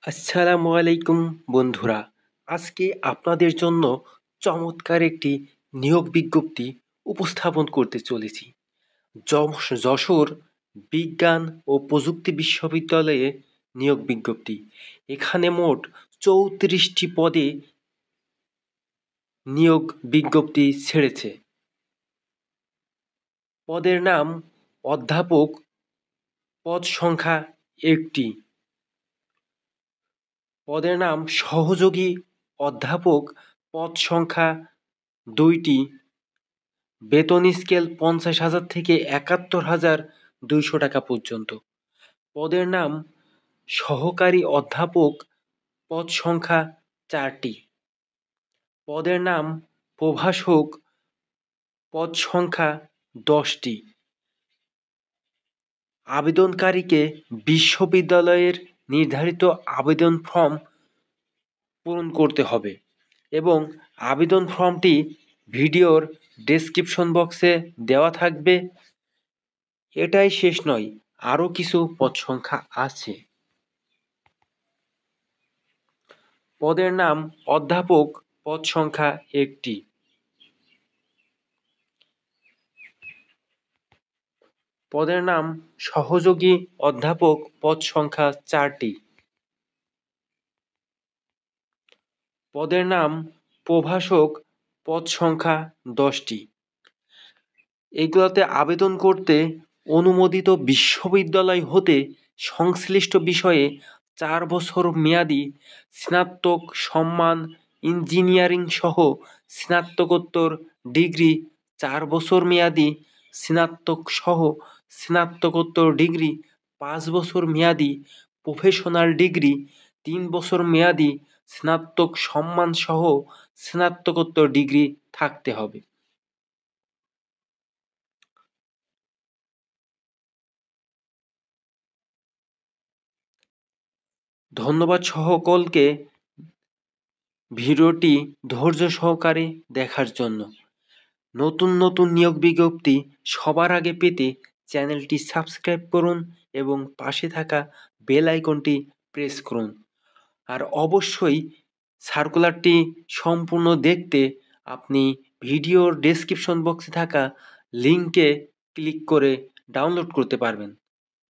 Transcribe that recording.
আসসালামু আলাইকুম বন্ধুরা। আজকে আপনাদের জন্য চমৎকার একটি নিয়োগ বিজ্ঞপ্তি উপস্থাপন করতে চলেছি। যশোর বিজ্ঞান ও প্রযুক্তি বিশ্ববিদ্যালয়ে নিয়োগ বিজ্ঞপ্তি। এখানে মোট ৩৪টি পদে নিয়োগ বিজ্ঞপ্তি ছেড়েছে। পদের নাম অধ্যাপক, পদ সংখ্যা ১টি। পদের নাম সহযোগী অধ্যাপক, পদ সংখ্যা ২টি। বেতন স্কেল ৫০,০০০ থেকে ৭১,২০০ টাকা পর্যন্ত। পদের নাম সহকারী অধ্যাপক, পদ সংখ্যা ৪টি। পদের নাম প্রভাষক, পদ সংখ্যা ১০টি। আবেদনকারীকে বিশ্ববিদ্যালয়ের নির্ধারিত আবেদন ফর্ম পূরণ করতে হবে এবং আবেদন ফর্মটি ভিডিওর ডেসক্রিপশন বক্সে দেওয়া থাকবে। এটাই শেষ নয়, আরও কিছু পদ সংখ্যা আছে। পদের নাম অধ্যাপক, পদ সংখ্যা ১টি। পদের নাম সহযোগী অধ্যাপক, পদ সংখ্যা ৪টি। পদের নাম প্রভাষক, পদ সংখ্যা ১০টি। এগুলোতে আবেদন করতে অনুমোদিত বিশ্ববিদ্যালয় হতে সংশ্লিষ্ট বিষয়ে ৪ বছর মেয়াদি স্নাতক সম্মান ইঞ্জিনিয়ারিং সহ স্নাতকোত্তর ডিগ্রি, ৪ বছর মেয়াদি স্নাতক সহ স্নাতকোত্তর ডিগ্রি, ৫ বছর মেয়াদি প্রফেশনাল ডিগ্রি, ৩ বছর মেয়াদি স্নাতক সম্মান সহ স্নাতকোত্তর ডিগ্রি থাকতে হবে। ধন্যবাদ সকলকে ভিডিওটি ধৈর্য সহকারে দেখার জন্য। নতুন নতুন নিয়োগ বিজ্ঞপ্তি সবার আগে পেতে চ্যানেলটি সাবস্ক্রাইব করুন এবং পাশে থাকা বেল আইকনটি প্রেস করুন। আর অবশ্যই সার্কুলারটি সম্পূর্ণ দেখতে আপনি ভিডিওর ডেসক্রিপশন বক্সে থাকা লিঙ্কে ক্লিক করে ডাউনলোড করতে পারবেন।